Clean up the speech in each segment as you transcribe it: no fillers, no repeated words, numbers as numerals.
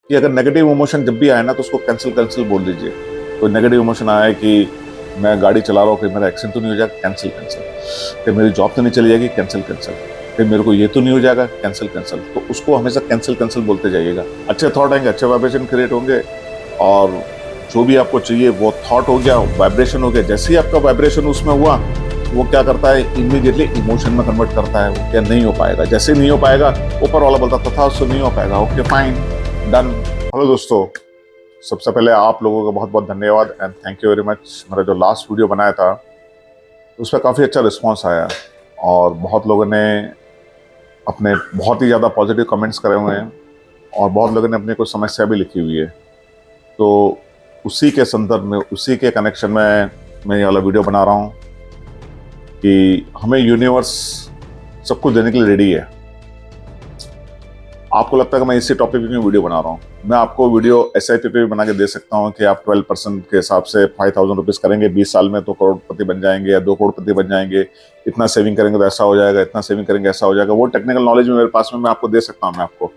कि अगर negative emotion जब भी आए ना तो उसको कैंसिल कैंसिल बोल दीजिए। कोई नेगेटिव इमोशन आया है कि मैं गाड़ी चला रहा हूँ, कि मेरा एक्सीडेंट तो नहीं हो जाएगा, कैंसिल कैंसिल। कि मेरी जॉब तो नहीं चली जाएगी, कैंसिल कैंसिल। कि मेरे को ये तो नहीं हो जाएगा, कैंसिल कैंसिल। तो उसको हमेशा कैंसिल कैंसिल बोलते जाइएगा। अच्छे थॉट आएंगे, अच्छे वाइब्रेशन क्रिएट होंगे, और जो भी आपको चाहिए वो थॉट हो गया, वाइब्रेशन हो गया। जैसे ही आपका वाइब्रेशन उसमें हुआ, वो क्या करता है, इमीडिएटली इमोशन में कन्वर्ट करता है। वो क्या नहीं हो पाएगा, जैसे नहीं हो पाएगा ऊपर वाला बोलता था उससे नहीं हो पाएगा, ओके फाइन, डन। हेलो दोस्तों, सबसे पहले आप लोगों का बहुत बहुत धन्यवाद and thank you very much. मेरा जो लास्ट वीडियो बनाया था उस पर काफ़ी अच्छा रिस्पांस आया, और बहुत लोगों ने अपने बहुत ही ज़्यादा पॉजिटिव कमेंट्स करे हुए हैं, और बहुत लोगों ने अपनी कोई समस्या भी लिखी हुई है। तो उसी के संदर्भ में, उसी के कनेक्शन में मैं ये वाला वीडियो बना रहा हूँ कि हमें यूनिवर्स सब कुछ देने के लिए रेडी है। आपको लगता है कि मैं इसी टॉपिक पे वीडियो बना रहा हूँ? मैं आपको वीडियो SIP पे भी बना के दे सकता हूँ कि आप 12% के हिसाब से 5,000 रुपीज़ करेंगे, 20 साल में तो करोड़पति बन जाएंगे या 2 करोड़पति बन जाएंगे। इतना सेविंग करेंगे तो ऐसा हो जाएगा, इतना सेविंग करेंगे ऐसा हो जाएगा। वो टेक्निकल नॉलेज में मेरे पास में मैं आपको दे सकता हूँ, मैं आपको।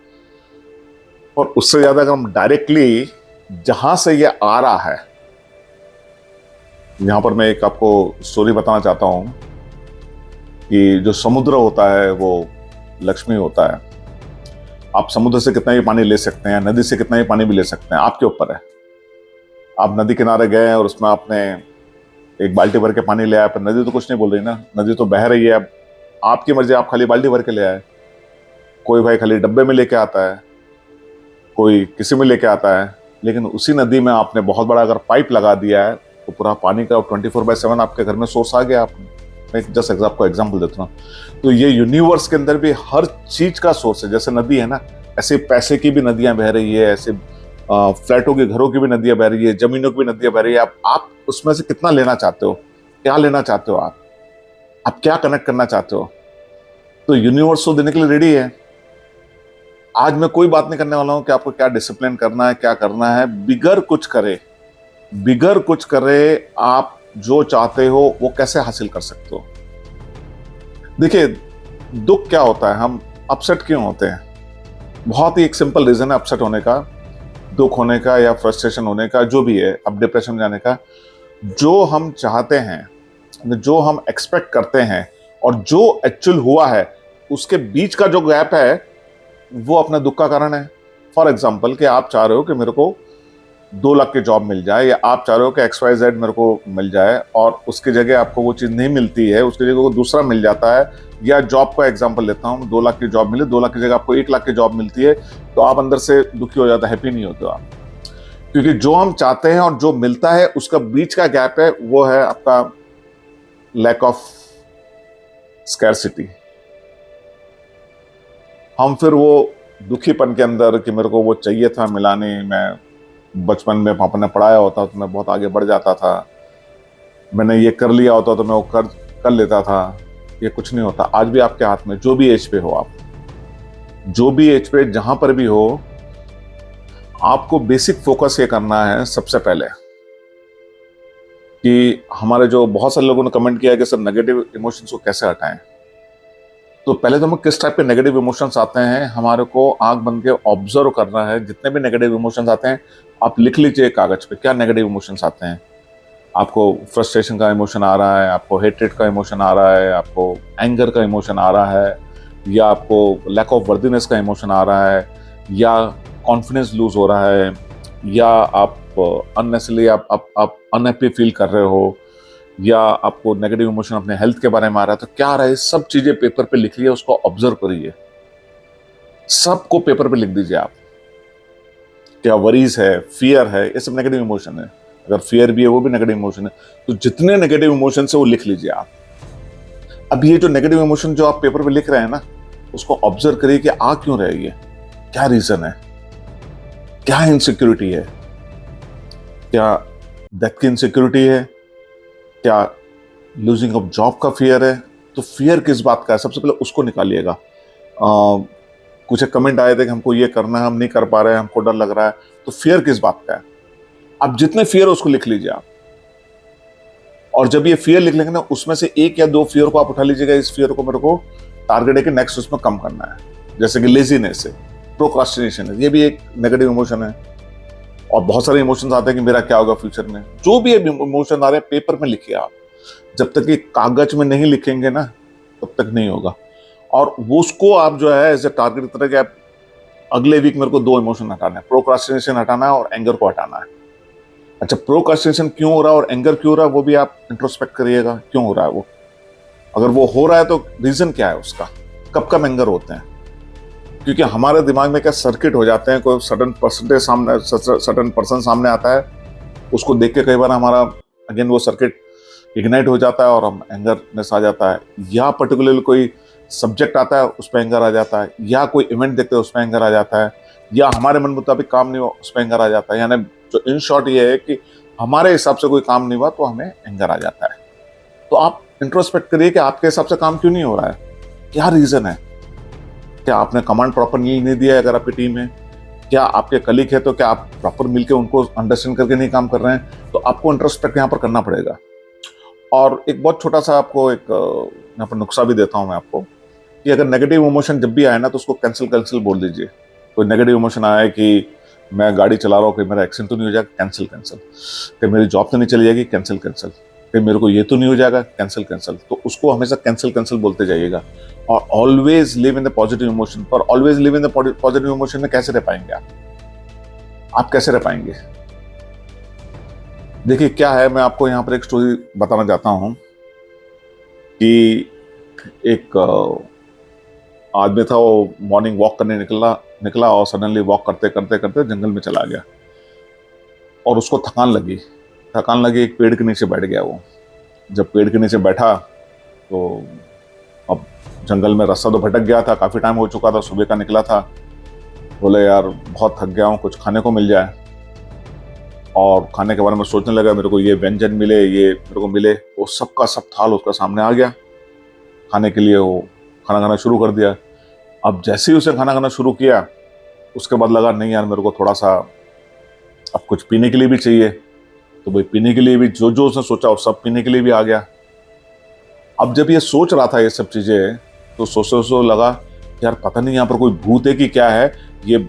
और उससे ज़्यादा अगर हम डायरेक्टली जहाँ से ये आ रहा है, यहाँ पर मैं एक आपको स्टोरी बताना चाहता हूँ कि जो समुद्र होता है वो लक्ष्मी होता है। आप समुद्र से कितना भी पानी ले सकते हैं, नदी से कितना भी पानी भी ले सकते हैं, आपके ऊपर है। आप नदी किनारे गए और उसमें आपने एक बाल्टी भर के पानी ले आया, पर नदी तो कुछ नहीं बोल रही ना, नदी तो बह रही है। अब आपकी मर्जी, आप खाली बाल्टी भर के ले आए। कोई भाई खाली डब्बे में लेके आता है, कोई किसी में लेके आता है, लेकिन उसी नदी में आपने बहुत बड़ा अगर पाइप लगा दिया है तो पूरा पानी का 24/7 आपके घर में सोर्स आ गया। आपने, मैं जस्ट आपको एग्जाम्पल देता हूँ। तो ये यूनिवर्स के अंदर भी हर चीज का सोर्स है। जैसे नदी है ना, ऐसे पैसे की भी नदियां बह रही है, ऐसे फ्लैटों के घरों की भी नदियां बह रही है, जमीनों की भी नदियां बह रही है। आप उसमें से कितना लेना चाहते हो, क्या लेना चाहते हो, आप क्या कनेक्ट करना चाहते हो? तो यूनिवर्स तो देने के लिए रेडी है। आज मैं कोई बात नहीं करने वाला हूं कि आपको क्या डिसिप्लिन करना है, क्या करना है। बिगर कुछ करे, बिगर कुछ करे, आप जो चाहते हो वो कैसे हासिल कर सकते हो। देखिए, दुख क्या होता है, हम अपसेट क्यों होते हैं? बहुत ही एक सिंपल रीजन है अपसेट होने का, दुख होने का या फ्रस्ट्रेशन होने का, जो भी है, अब डिप्रेशन में जाने का। जो हम चाहते हैं, जो हम एक्सपेक्ट करते हैं और जो एक्चुअल हुआ है, उसके बीच का जो गैप है वो अपने दुख का कारण है। फॉर एग्जाम्पल कि आप चाह रहे हो कि मेरे को 2 लाख की जॉब मिल जाए, या आप चाह रहे हो कि XYZ मेरे को मिल जाए, और उसकी जगह आपको वो चीज़ नहीं मिलती है, उसकी जगह वो दूसरा मिल जाता है। या जॉब का एग्जांपल लेता हूँ, 2 लाख की जॉब मिली, 2 लाख की जगह आपको 1 लाख की जॉब मिलती है, तो आप अंदर से दुखी हो जाते हैं, हैप्पी नहीं होते हो आप। क्योंकि जो हम चाहते हैं और जो मिलता है उसका बीच का गैप है, वो है आपका लैक ऑफ स्कैरसिटी। हम फिर वो दुखीपन के अंदर कि मेरे को वो चाहिए था, मिला नहीं, मैं बचपन में पापा ने पढ़ाया होता तो मैं बहुत आगे बढ़ जाता था, मैंने ये कर लिया होता तो मैं वो कर लेता था। ये कुछ नहीं होता। आज भी आपके हाथ में, जो भी एज पे हो आप, जो भी एज पे जहां पर भी हो, आपको बेसिक फोकस ये करना है सबसे पहले कि हमारे जो बहुत सारे लोगों ने कमेंट किया है कि सर नेगेटिव इमोशंस को कैसे हटाएं। तो पहले तो हमें किस टाइप के नेगेटिव इमोशंस आते हैं, हमारे को आंख बंद के ऑब्जर्व करना है। जितने भी नेगेटिव इमोशंस आते हैं आप लिख लीजिए कागज पे, क्या नेगेटिव इमोशंस आते हैं। आपको फ्रस्ट्रेशन का इमोशन आ रहा है, आपको हेट्रेड का इमोशन आ रहा है, आपको एंगर का इमोशन आ रहा है, या आपको लैक ऑफ वर्दीनेस का इमोशन आ रहा है, या कॉन्फिडेंस लूज हो रहा है, या आप अननेसेसरली आप अनहैप्पी फील कर रहे हो, या आपको नेगेटिव इमोशन अपने हेल्थ के बारे में आ रहा है, तो क्या आ रहा है, सब चीजें पेपर पे लिख लिया, उसको ऑब्जर्व करिए, सबको पेपर पे लिख दीजिए आप। क्या वरीज है, फियर है, ये सब नेगेटिव इमोशन है। अगर फियर भी है वो भी नेगेटिव इमोशन है। तो जितने नेगेटिव इमोशन है वो लिख लीजिए आप। अब ये जो नेगेटिव इमोशन जो आप पेपर पे लिख रहे हैं ना, उसको ऑब्जर्व करिए कि आ क्यों रही है, क्या रीजन है, क्या इनसिक्योरिटी है, क्या डेथ की इनसिक्योरिटी है, क्या लूजिंग ऑफ जॉब का फियर है। तो फियर किस बात का है, सबसे पहले उसको निकालिएगा। कुछ कमेंट आए थे कि हमको ये करना है, हम नहीं कर पा रहे हैं, हमको डर लग रहा है, तो फियर किस बात का है। अब जितने फियर है उसको लिख लीजिए आप, और जब ये फियर लिख लेंगे ना, उसमें से 1 या 2 फियर को आप उठा लीजिएगा। इस फियर को मेरे को टारगेट है कि नेक्स्ट उसमें कम करना है। जैसे कि लेजीनेस है, प्रोक्रास्टिनेशन है, ये भी एक नेगेटिव इमोशन है। और बहुत सारे इमोशंस आते हैं कि मेरा क्या होगा फ्यूचर में। जो भी इमोशन आ रहे हैं पेपर में लिखिए आप, जब तक ये कागज में नहीं लिखेंगे ना तब तक नहीं होगा। और वो उसको आप जो है एज ए टारगेट तरह के आप अगले वीक मेरे को 2 इमोशन हटाना है, प्रोक्रास्टिनेशन हटाना है और एंगर को हटाना है। अच्छा, प्रोक्रास्टिनेशन क्यों हो रहा है और एंगर क्यों हो रहा है वो भी आप इंट्रोस्पेक्ट करिएगा, क्यों हो रहा है वो। अगर वो हो रहा है तो रीजन क्या है उसका, कब कब एंगर होते हैं। क्योंकि हमारे दिमाग में क्या सर्किट हो जाते हैं, कोई सडन पर्सन सामने आता है, उसको देख के कई बार हमारा अगेन वो सर्किट इग्नाइट हो जाता है और हम एंगरनेस आ जाता है। या पर्टिकुलरली कोई सब्जेक्ट आता है उस पर एंगर आ जाता है, या कोई इवेंट देखते हैं उस पर एंगर आ जाता है, या हमारे मन मुताबिक काम नहीं हुआ उस पर एंगर आ जाता है। यानी जो इन शॉर्ट ये है कि हमारे हिसाब से कोई काम नहीं हुआ तो हमें एंगर आ जाता है। तो आप इंट्रोस्पेक्ट करिए कि आपके हिसाब से काम क्यों नहीं हो रहा है, क्या रीजन है। क्या आपने कमांड प्रॉपर नहीं दिया है अगर आपकी टीम है, क्या आपके कलीग है तो क्या आप प्रॉपर मिलकर उनको अंडरस्टैंड करके नहीं काम कर रहे हैं, तो आपको इंट्रोस्पेक्ट यहाँ पर करना पड़ेगा। और एक बहुत छोटा सा आपको एक यहाँ पर नुस्खा भी देता हूँ मैं आपको, कि अगर नेगेटिव इमोशन जब भी आए ना तो उसको कैंसिल बोल दीजिए। कोई नेगेटिव इमोशन आया है कि मैं गाड़ी चला रहा हूँ, कि मेरा एक्सीडेंट तो नहीं हो जाएगा, कैंसिल, कि मेरी जॉब तो नहीं चली जाएगी, कैंसिल, कि मेरे को ये तो नहीं हो जाएगा, कैंसिल। तो उसको हमेशा कैंसिल बोलते जाइएगा। और always live in the positive emotion. पर always live in the positive emotion में कैसे रह पाएंगे आप कैसे रह पाएंगे। देखिए क्या है, मैं आपको यहाँ पर एक स्टोरी बताना चाहता हूँ कि एक आदमी था, वो मॉर्निंग वॉक करने निकला और सडनली वॉक करते जंगल में चला गया और उसको थकान लगी, एक पेड़ के नीचे बैठ गया। वो जब पेड़ के नीचे बैठा तो अब जंगल में रास्ता तो भटक गया था, काफ़ी टाइम हो चुका था, सुबह का निकला था। बोले यार बहुत थक गया हूँ, कुछ खाने को मिल जाए। और खाने के बारे में सोचने लगा, मेरे को ये व्यंजन मिले, ये मेरे को मिले। वो सबका सब थाल उसका सामने आ गया खाने के लिए। वो खाना खाना शुरू कर दिया। अब जैसे ही उसे खाना खाना शुरू किया उसके बाद लगा नहीं यार मेरे को थोड़ा सा अब कुछ पीने के लिए भी चाहिए। तो भाई पीने के लिए भी जो जो उसने सोचा वो सब पीने के लिए भी आ गया। अब जब ये सोच रहा था ये सब चीज़ें तो सोचते लगा यार पता नहीं यहाँ पर कोई भूत है कि क्या है, ये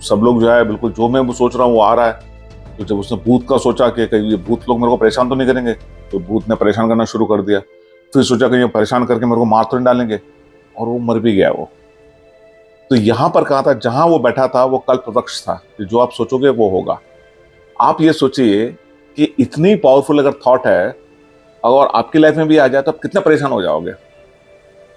सब लोग जो है बिल्कुल जो मैं सोच रहा हूँ वो आ रहा है। तो जब उसने भूत का सोचा कि कहीं ये भूत लोग मेरे को परेशान तो नहीं करेंगे, तो भूत ने परेशान करना शुरू कर दिया। फिर सोचा कि ये परेशान करके मेरे को मार तो नहीं डालेंगे, और वो मर भी गया वो। तो यहाँ पर कहा था जहां वो बैठा था वो कल्प वृक्ष था, कि जो आप सोचोगे वो होगा। आप ये सोचिए कि इतनी पावरफुल अगर थॉट है, अगर आपकी लाइफ में भी आ जाए तो आप कितना परेशान हो जाओगे।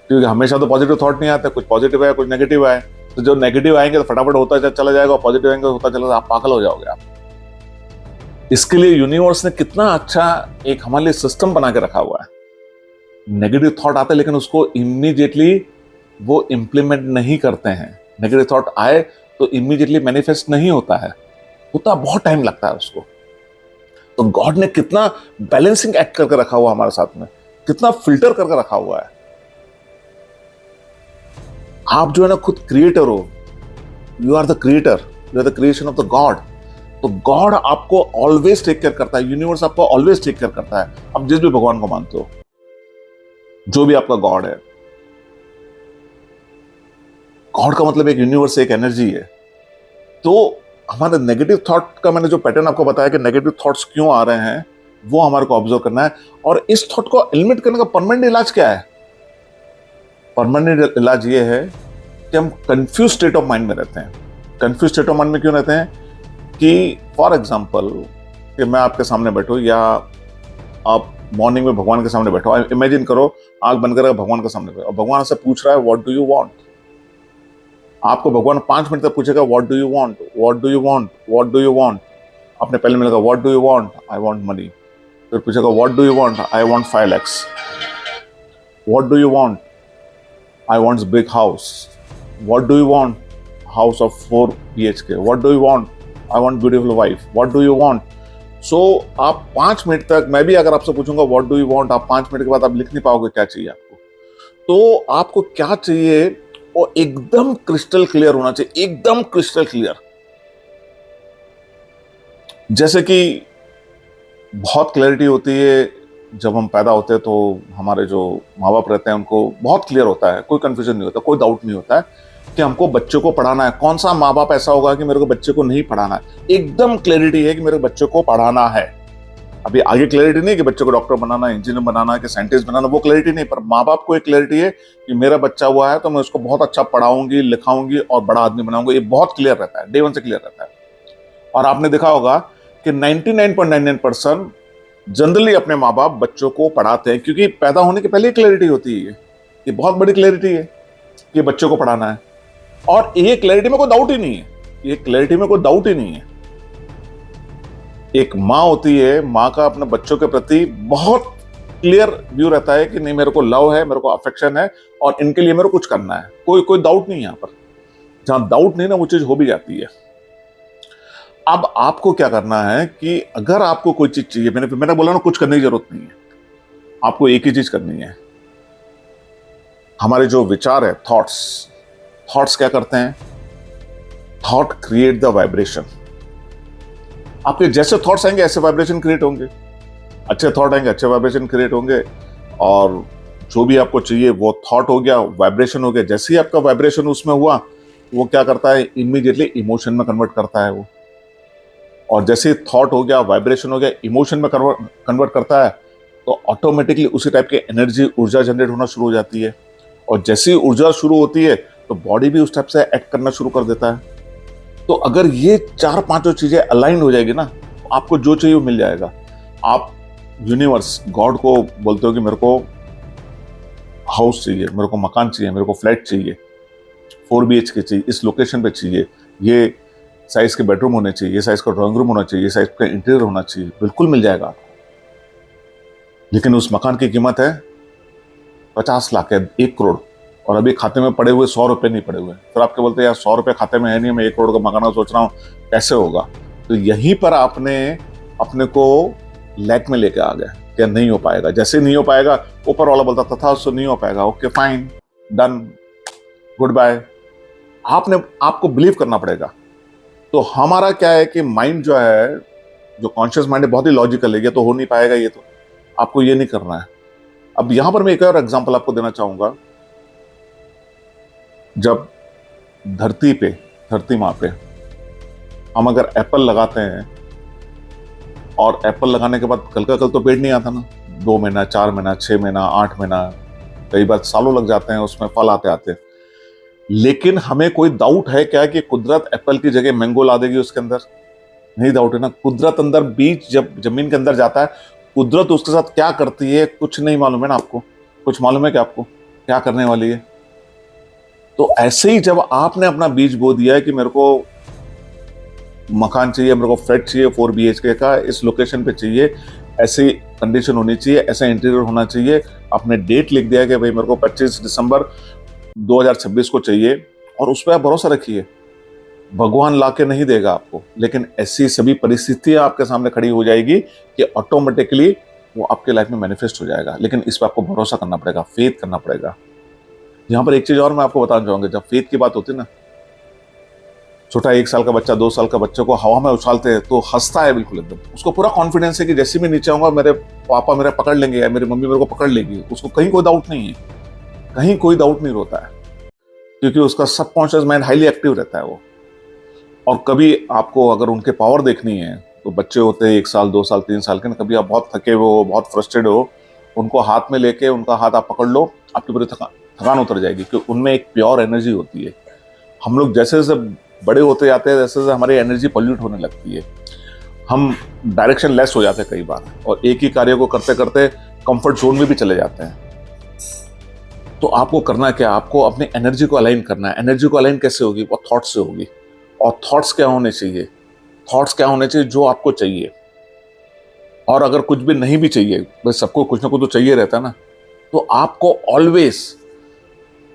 क्योंकि हमेशा तो पॉजिटिव थॉट नहीं आता, कुछ पॉजिटिव है कुछ नेगेटिव है। तो जो नेगेटिव आएंगे तो फटाफट होता चला जाएगा, पॉजिटिव आएंगे होता चला जाएगा, आप पागल हो जाओगे आप। इसके लिए यूनिवर्स ने कितना अच्छा एक हमारे लिए सिस्टम बना के रखा हुआ है। नेगेटिव थॉट आते हैं लेकिन उसको इमीडिएटली वो इंप्लीमेंट नहीं करते हैं। नेगेटिव थॉट आए तो इमीडिएटली मैनिफेस्ट नहीं होता है, होता बहुत टाइम लगता है उसको। तो गॉड ने कितना बैलेंसिंग एक्ट करके रखा हुआ हमारे साथ में, कितना फिल्टर करके रखा हुआ है। आप जो है ना खुद क्रिएटर हो, you are the creator, you are the creation of the god. तो गॉड आपको ऑलवेज टेक केयर करता है, यूनिवर्स आपको ऑलवेज टेक केयर करता है। आप जिस भी भगवान को मानते हो, जो भी आपका गॉड है, गॉड का मतलब एक यूनिवर्स, एक एनर्जी है। तो हमारे नेगेटिव थॉट का मैंने जो पैटर्न आपको बताया कि नेगेटिव थॉट्स क्यों आ रहे हैं, वो हमारे को ऑब्जर्व करना है। और इस थॉट को एलिमिनेट करने का परमानेंट इलाज क्या है? परमानेंट इलाज ये है कि हम कंफ्यूज स्टेट ऑफ माइंड में रहते हैं। कंफ्यूज स्टेट ऑफ माइंड में क्यों रहते हैं? कि फॉर एग्जाम्पल कि मैं आपके सामने बैठूं या आप मॉर्निंग में भगवान के सामने बैठो। इमेजिन करो आंख बंद करके भगवान के सामने बैठो और भगवान से पूछ रहा है व्हाट डू यू वांट। आपको भगवान 5 मिनट तक पूछेगा what do you want, what do you want, what do you want. आपने पहले मिलेगा what do you want, I want money. फिर पूछेगा what do you want, I want 5 lakhs। What do you want, I want big house. What do you want, house of 4 BHK। What do you want, I want beautiful wife. What do you want. So आप 5 minute तक, मैं भी अगर आपसे पूछूंगा what do you want, आप 5 minute के बाद आप लिख नहीं पाओगे क्या चाहिए आपको। तो आपको क्या चाहिए वो एकदम क्रिस्टल क्लियर होना चाहिए, एकदम क्रिस्टल क्लियर। जैसे कि बहुत क्लैरिटी होती है जब हम पैदा होते हैं, तो हमारे जो माँ बाप रहते हैं उनको बहुत क्लियर होता है, कोई कंफ्यूजन नहीं होता, कोई डाउट नहीं होता है कि हमको बच्चे को पढ़ाना है। कौन सा माँ बाप ऐसा होगा कि मेरे को बच्चे को नहीं पढ़ाना है? एकदम क्लैरिटी है कि मेरे बच्चे को पढ़ाना है। अभी आगे क्लैरिटी नहीं कि बच्चे को डॉक्टर बनाना, इंजीनियर बनाना, कि साइंटिस्ट बनाना, वो क्लैरिटी नहीं, पर माँ बाप को एक क्लैरिटी है कि मेरा बच्चा हुआ है तो मैं उसको बहुत अच्छा पढ़ाऊंगी, लिखाऊंगी और बड़ा आदमी बनाऊंगा। ये बहुत क्लियर रहता है, डे वन से क्लियर रहता है। और आपने देखा होगा कि 99.99% जनरली अपने माँ बाप बच्चों को पढ़ाते हैं, क्योंकि पैदा होने के पहले ही क्लैरिटी होती है। ये बहुत बड़ी क्लैरिटी है कि बच्चों को पढ़ाना है, और ये क्लैरिटी में कोई डाउट ही नहीं है। ये क्लैरिटी में कोई डाउट ही नहीं है। एक माँ होती है, माँ का अपने बच्चों के प्रति बहुत क्लियर व्यू रहता है कि नहीं, मेरे को लव है, मेरे को अफेक्शन है और इनके लिए मेरे को कुछ करना है। कोई डाउट नहीं है। यहाँ पर जहां डाउट नहीं ना, वो चीज हो भी जाती है। अब आपको क्या करना है कि अगर आपको कोई चीज चाहिए, मैंने बोला ना, कुछ करने की जरूरत नहीं है। आपको एक ही चीज करनी है। हमारे जो विचार है, थॉट्स क्या करते हैं? Thought create the vibration. आपके जैसे थॉट्स आएंगे ऐसे वाइब्रेशन क्रिएट होंगे। अच्छे थॉट आएंगे, अच्छे वाइब्रेशन क्रिएट होंगे, और जो भी आपको चाहिए वो थॉट हो गया, वाइब्रेशन हो गया। जैसे ही आपका वाइब्रेशन उसमें हुआ, वो क्या करता है? इमीडिएटली इमोशन में कन्वर्ट करता है वो। और जैसे थॉट हो गया, वाइब्रेशन हो गया, इमोशन में कन्वर्ट करता है, तो ऑटोमेटिकली उसी टाइप की एनर्जी, ऊर्जा जनरेट होना शुरू हो जाती है। और जैसे ही ऊर्जा शुरू होती है तो बॉडी भी उस टाइप से एक्ट करना शुरू कर देता है। तो अगर ये 4-5 चीजें अलाइन हो जाएगी ना, तो आपको जो चाहिए वो मिल जाएगा। आप यूनिवर्स, गॉड को बोलते हो कि मेरे को हाउस चाहिए, मेरे को मकान चाहिए, मेरे को फ्लैट चाहिए, 4 BHK चाहिए, इस लोकेशन पे चाहिए, ये साइज के बेडरूम होने चाहिए, ये साइज का ड्राइंग रूम होना चाहिए, ये साइज का इंटीरियर होना चाहिए। बिल्कुल मिल जाएगा आपको। लेकिन उस मकान की कीमत है 50 लाख है, 1 करोड़, और अभी खाते में पड़े हुए 100 रुपए नहीं पड़े हुए। फिर आपके बोलते हैं यार 100 रुपए खाते में है नहीं, मैं 1 करोड़ का मकान सोच रहा हूँ, कैसे होगा? तो यहीं पर आपने अपने को लैक में लेके आ गए, क्या नहीं हो पाएगा। जैसे नहीं हो पाएगा, ऊपर वाला बोलता था उससे नहीं हो पाएगा, okay fine, done, goodbye. आपको बिलीव करना पड़ेगा। तो हमारा क्या है कि माइंड जो है, जो कॉन्शियस माइंड है, बहुत ही लॉजिकल है। ये तो हो नहीं पाएगा, ये तो आपको ये नहीं करना है। अब यहां पर मैं एक और एग्जांपल आपको देना चाहूंगा। जब धरती माँ पे हम अगर एप्पल लगाते हैं, और एप्पल लगाने के बाद कल का कल तो पेड़ नहीं आता ना, 2 महीना, 4 महीना, 6 महीना, 8 महीना, कई बार सालों लग जाते हैं उसमें फल आते आते। लेकिन हमें कोई डाउट है क्या कि कुदरत एप्पल की जगह मैंगो ला देगी उसके अंदर? नहीं डाउट है ना। कुदरत अंदर बीज जब जमीन के अंदर जाता है, कुदरत उसके साथ क्या करती है कुछ नहीं मालूम है ना आपको? कुछ मालूम है कि आपको क्या करने वाली है? तो ऐसे ही जब आपने अपना बीज बो दिया है कि मेरे को मकान चाहिए, मेरे को फ्लैट चाहिए 4 BHK का, इस लोकेशन पे चाहिए, ऐसी कंडीशन होनी चाहिए, ऐसा इंटीरियर होना चाहिए, आपने डेट लिख दिया कि भाई मेरे को 25 दिसंबर 2026 को चाहिए, और उस पर आप भरोसा रखिए। भगवान ला के नहीं देगा आपको, लेकिन ऐसी सभी परिस्थितियां आपके सामने खड़ी हो जाएगी कि ऑटोमेटिकली वो आपके लाइफ में मैनिफेस्ट हो जाएगा। लेकिन इस पर आपको भरोसा करना पड़ेगा, फेथ करना पड़ेगा। यहाँ पर एक चीज और मैं आपको बताना चाहूंगा, जब फेथ की बात होती है ना, छोटा 1 साल का बच्चा, 2 साल का बच्चे को हवा में उछालते हैं तो हंसता है बिल्कुल एकदम। उसको पूरा कॉन्फिडेंस है कि जैसे मैं नीचे आऊंगा मेरे पापा मेरे पकड़ लेंगे या मेरी मम्मी मेरे को पकड़ लेगी। उसको कहीं कोई डाउट नहीं है, कहीं कोई डाउट नहीं होता है, क्योंकि उसका सबकॉन्शियस माइंड हाईली एक्टिव रहता है वो। और कभी आपको अगर उनके पावर देखनी है, तो बच्चे होते हैं 1 साल, 2 साल, 3 साल के, कभी आप बहुत थके हो, बहुत फ्रस्ट्रेट हो, उनको हाथ में लेके उनका हाथ आप पकड़ लो, आपकी पूरी थकान उतर जाएगी, क्योंकि उनमें एक प्योर एनर्जी होती है। हम लोग जैसे जैसे बड़े होते जाते हैं, जैसे जैसे हमारी एनर्जी पॉल्यूट होने लगती है, हम डायरेक्शन लेस हो जाते हैं कई बार, और एक ही कार्य को करते करते कंफर्ट जोन में भी चले जाते हैं। तो आपको करना क्या? आपको अपनी एनर्जी को अलाइन करना है। एनर्जी को अलाइन कैसे होगी? वो थॉट से होगी। और थॉट्स क्या होने चाहिए? थॉट्स क्या होने चाहिए? जो आपको चाहिए। और अगर कुछ भी नहीं भी चाहिए, बस सबको कुछ ना कुछ तो चाहिए रहता है ना, तो आपको ऑलवेज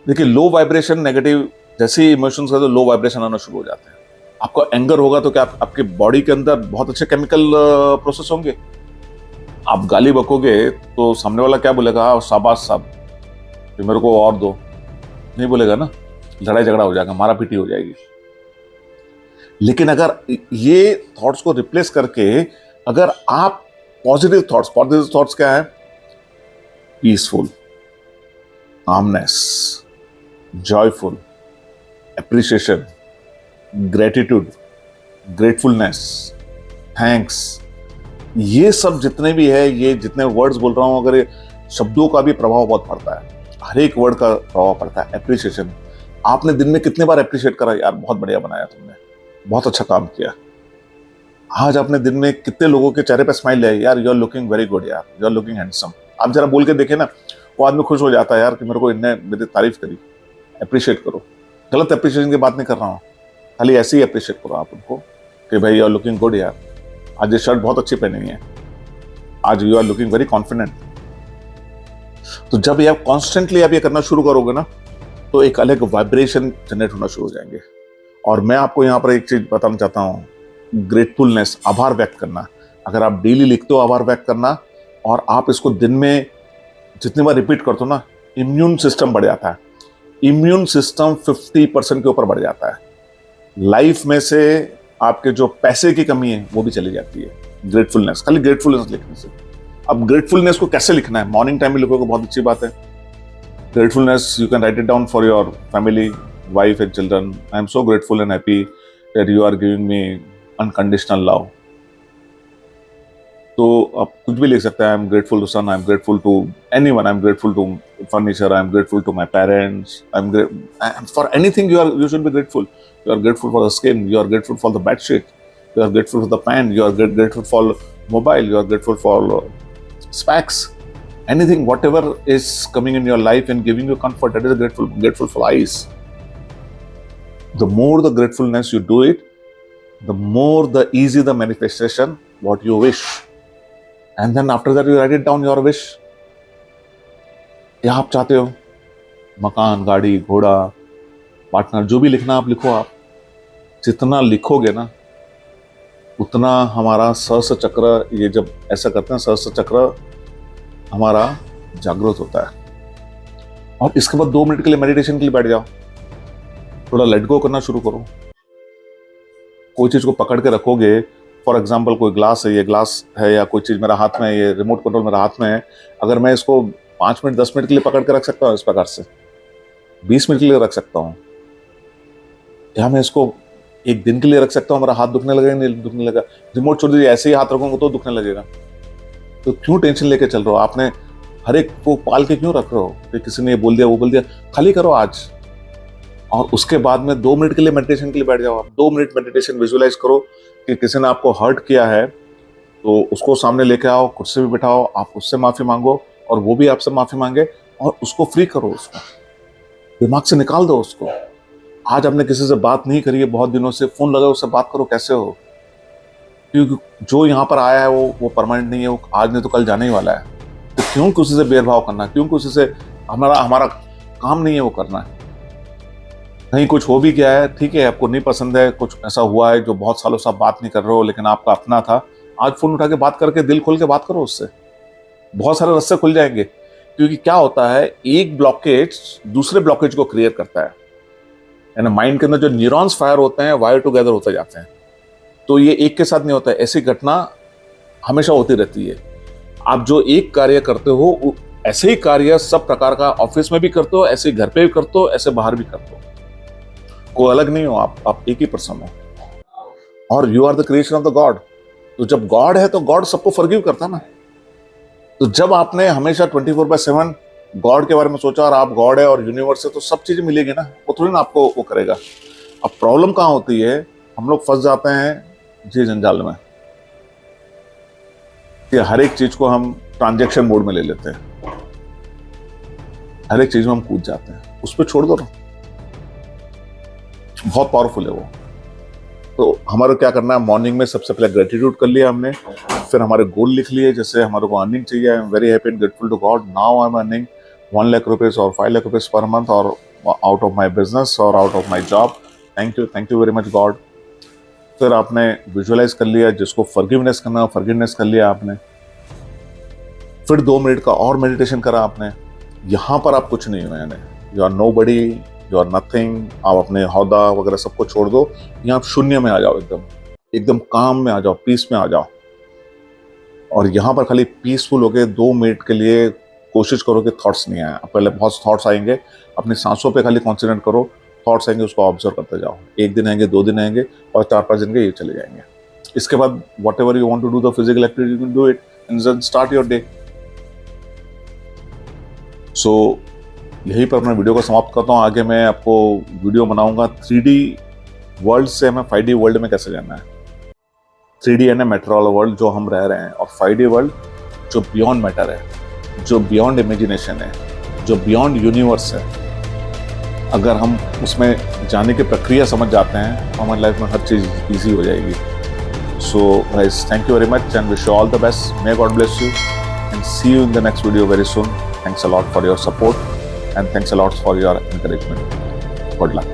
देखिए, लो वाइब्रेशन, नेगेटिव जैसे इमोशंस का तो लो वाइब्रेशन आना शुरू हो जाते हैं। आपको एंगर होगा तो क्या आपके बॉडी के अंदर बहुत अच्छे केमिकल प्रोसेस होंगे। आप गाली बकोगे तो सामने वाला क्या बोलेगा? हाँ शाबाश साहब, मेरे को और दो, नहीं बोलेगा ना, लड़ाई झगड़ा हो जाएगा, मारा पीटी हो जाएगी। लेकिन अगर ये थॉट्स को रिप्लेस करके अगर आप पॉजिटिव थॉट्स क्या है? Peaceful, calmness, joyful, appreciation, gratitude, gratefulness, thanks, ये सब जितने भी है, ये जितने वर्ड्स बोल रहा हूं, अगर ये शब्दों का भी प्रभाव बहुत पड़ता है, हर एक वर्ड का प्रभाव पड़ता है। एप्रिसिएशन, आपने दिन में कितने बार एप्रिशिएट करा, यार बहुत बढ़िया बनाया तुमने, बहुत अच्छा काम किया। आज आपने दिन में कितने लोगों के चेहरे पे स्माइल है, यार you are looking very good, यार यू आर लुकिंग हैंडसम। आप जरा बोल के देखे ना, वो आदमी खुश हो जाता है यार कि मेरे को इनने मेरी तारीफ करी। एप्रिशिएट करो, गलत एप्रिशिएशन की बात नहीं कर रहा हूँ, खाली ऐसे ही अप्रिशिएट करो आप उनको कि भाई यू आर लुकिंग गुड यार, आज ये शर्ट बहुत अच्छी पहनी है, आज you are looking very confident. तो जब ये आप कॉन्स्टेंटली आप ये करना शुरू करोगे ना, तो एक अलग वाइब्रेशन जनरेट होना शुरू हो जाएंगे। और मैं आपको यहाँ पर एक चीज बताना चाहता हूँ, ग्रेटफुलनेस, आभार व्यक्त करना। अगर आप डेली लिखते हो आभार व्यक्त करना, और आप इसको दिन में जितनी बार रिपीट करते हो ना, इम्यून सिस्टम बढ़ जाता है। इम्यून सिस्टम 50% के ऊपर बढ़ जाता है। लाइफ में से आपके जो पैसे की कमी है वो भी चली जाती है ग्रेटफुलनेस, खाली ग्रेटफुलनेस लिखने से। अब ग्रेटफुलनेस को कैसे लिखना है? मॉर्निंग टाइम में लिखोगे, बहुत अच्छी बात है। Gratefulness, you can write it down for your family, wife and children. I am so grateful and happy that you are giving me unconditional love. तो आप कुछ भी लिख सकते हैं। I am grateful to sun, I am grateful to anyone, I am grateful to furniture, I am grateful to my parents, I am for anything you should be grateful. You are grateful for the skin, you are grateful for the bed sheet, you are grateful for the pen, you are grateful for mobile, you are grateful for specs. Anything, whatever is coming in your life and giving you comfort, that is grateful for eyes. The more the gratefulness you do it, the more the easy the manifestation what you wish. And then after that you write it down, your wish. क्या आप चाहते हो? मकान, गाड़ी, घोड़ा, partner, जो भी लिखना आप लिखो। आप जितना लिखोगे ना, उतना हमारा सहस्त्र चक्र, ये जब ऐसा करते हैं सहस्त्र चक्र हमारा जागृत होता है। और इसके बाद 2 मिनट के लिए मेडिटेशन के लिए बैठ जाओ, थोड़ा लेट गो करना शुरू करो। कोई चीज को पकड़ के रखोगे, फॉर एग्जाम्पल कोई ग्लास है, ये ग्लास है, या कोई चीज मेरा हाथ में है, ये रिमोट कंट्रोल मेरा हाथ में है। अगर मैं इसको 5 मिनट 10 मिनट के लिए पकड़ के रख सकता हूँ इस प्रकार से, 20 मिनट के लिए रख सकता हूँ, या मैं इसको 1 दिन के लिए रख सकता हूँ, मेरा हाथ दुखने लगेगा नहीं दुखने लगा? रिमोट छोड़ दीजिए, ऐसे ही हाथ रखोगे तो दुखने लगेगा। तो क्यों टेंशन लेके चल रहे हो? आपने हर एक को पाल के क्यों रख रहे हो कि किसी ने ये बोल दिया वो बोल दिया? खाली करो आज, और उसके बाद में 2 मिनट के लिए मेडिटेशन के लिए बैठ जाओ। आप 2 मिनट मेडिटेशन, विजुअलाइज करो कि किसी ने आपको हर्ट किया है, तो उसको सामने लेके आओ, कुर्सी पे बिठाओ, आप उससे माफी मांगो और वो भी आपसे माफी मांगे, और उसको फ्री करो, उसको दिमाग से निकाल दो उसको। आज आपने किसी से बात नहीं करी है बहुत दिनों से, फोन लगाओ, उससे बात करो, कैसे हो? क्योंकि जो यहाँ पर आया है वो परमानेंट नहीं है, वो आज नहीं तो कल जाने ही वाला है। तो क्यों किसी से भेदभाव करना? क्यों किसी से, हमारा काम नहीं है वो करना है। कहीं कुछ हो भी गया है, ठीक है, आपको नहीं पसंद है, कुछ ऐसा हुआ है जो बहुत सालों से आप बात नहीं कर रहे हो, लेकिन आपका अपना था, आज फोन उठा के बात करके, दिल खोल के बात करो उससे, बहुत सारे रास्ते खुल जाएंगे। क्योंकि क्या होता है, एक ब्लॉकेज दूसरे ब्लॉकेज को क्रिएट करता है, यानी माइंड के अंदर जो न्यूरॉन्स फायर होते हैं, वायर टुगेदर होते जाते हैं। तो ये एक के साथ नहीं होता है, ऐसी घटना हमेशा होती रहती है। आप जो एक कार्य करते हो, ऐसे ही कार्य सब प्रकार का ऑफिस में भी करते हो, ऐसे घर पे भी करते हो, ऐसे बाहर भी करते हो, कोई अलग नहीं हो, आप एक ही पर्सन हो। और you are the creation of the god. तो जब गॉड है तो गॉड सबको फॉरगिव करता है ना। तो जब आपने हमेशा 24/7 गॉड के बारे में सोचा, और आप गॉड है और यूनिवर्स है, तो सब चीजें मिलेगी ना, वो थोड़ी ना आपको वो करेगा। अब प्रॉब्लम कहाँ होती है, हम लोग फंस जाते हैं जी जंजाल में, कि हर एक चीज को हम ट्रांजैक्शन मोड में ले लेते हैं, हर एक चीज में हम कूद जाते हैं, उस पर छोड़ दो ना, बहुत पावरफुल है वो। तो हमारा क्या करना है, मॉर्निंग में सबसे पहले ग्रेटिट्यूड कर लिया हमने, फिर हमारे गोल लिख लिए, जैसे हमारे को अर्निंग चाहिए, I am very happy and grateful to god, now I am earning 1 lakh rupees और 5 लाख रुपीज पर मंथ, और आउट ऑफ माई बिजनेस और out of my job, thank you very much god. फिर आपने विजुअलाइज कर लिया, जिसको forgiveness करना forgiveness कर लिया आपने। फिर 2 मिनट का और मेडिटेशन करा आपने। यहाँ पर आप कुछ नहीं हो, यानी you are nobody, you are nothing. आप अपने हौदा वगैरह सबको छोड़ दो, यहाँ आप शून्य में आ जाओ, एकदम काम में आ जाओ, पीस में आ जाओ। और यहाँ पर खाली पीसफुल होके 2 मिनट के लिए कोशिश करो कि थॉट्स नहीं आए। पहले बहुत थॉट्स आएंगे, अपनी सांसों पे खाली कॉन्सेंट्रेट करो, थॉट्स आएंगे उसको ऑब्जर्व करते जाओ। 1 दिन आएंगे, 2 दिन आएंगे और 4-5 दिन के ये चले जाएंगे। इसके बाद whatever you want to do the physical activity, you can do it and then start your day. So यहीं पर मैं वीडियो को समाप्त करता हूँ। आगे मैं आपको वीडियो बनाऊंगा 3D वर्ल्ड से हमें 5D वर्ल्ड में कैसे जाना है। 3D यानी मैटर वाला वर्ल्ड जो हम रह रहे हैं, और 5D वर्ल्ड जो बियॉन्ड मैटर है, जो बियॉन्ड इमेजिनेशन है, जो बियॉन्ड यूनिवर्स है। अगर हम उसमें जाने की प्रक्रिया समझ जाते हैं तो हमारी लाइफ में हर चीज़ ईजी हो जाएगी। So guys, thank you very much and wish you all the best. May god bless you and see you in the next video very soon. Thanks a lot for your support and thanks a lot for your encouragement. Good luck.